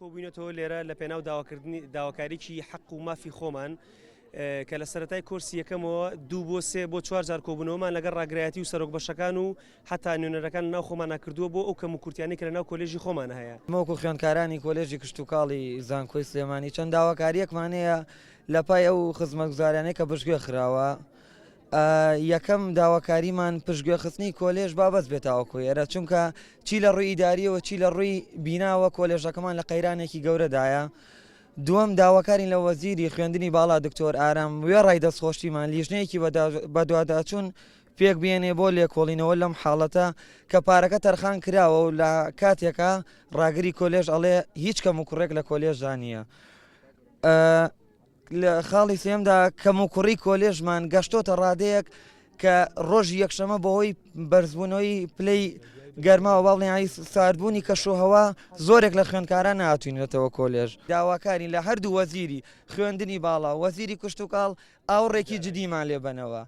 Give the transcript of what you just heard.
کۆبوونەتەوە لێرە لە پێناو داواکاریی حەق و مافی خۆمان کە لە سەرەتای کۆرسی یەکەمەوە 2 بۆ 3 بۆ 4 جار کۆبوونەوەمان لەگەڵ ڕاگرایەتی و سەرۆک بەشەکان و حتا نوێنەرەکان ناو خۆمانە کردووە بۆ ئەو کەم و کورتیانی کە لە ناو کۆلێژی خۆمانە هەیە. مەوکو خوێندکارانی کۆلێژی کشتتوکاڵی زانکۆی سلێمانی چەند داواکاریەکمان هەیە لە پای ئەو خزمەتگوزاریانەی کە پشتگوێ خراوە. یەکەم داواکاریمان پشتگوێ خستنی کۆلێژ بابەت بێتاوەکو ئێرە چونکە چی لە ڕووی ئیداریەوە چی لە ڕووی بیناوە کۆلێژەکەمان لە قەیرانێکی گەورەدایە. دووەم داواکارین لە وەزیری خوێندنی باڵا دکتۆر ئارام وێڕای دەستخۆشتیمان لیژنەیەکی بەدواداچوون پێک بێنێ بۆ لێکۆڵینەوە لەم حاڵەتە کە پارەکە تەرخان کراوە و لە کاتێکە ڕاگری کۆلێژ ئەڵێ هیچ کەم و کوڕێک لە کۆلێژدا نییە. لە خاڵی سێمدا کەم و کوڕی کۆلێژمان گەشتۆتە ڕادەیەک کە ڕۆژی یەکشەمە بەهۆی بەرزبوونەوەی پلەی گەرماوە باڵێ ساردبوونی کەشوهەوا زۆرێک لە خوێندکاران نهاتوینێتەوە کۆلێژ. داواکارین لە هەردوو وەزیری خوێندنی باڵا وەزیری کشتتوکاڵ ئاوڕێکی جدیمان لێبنەوە.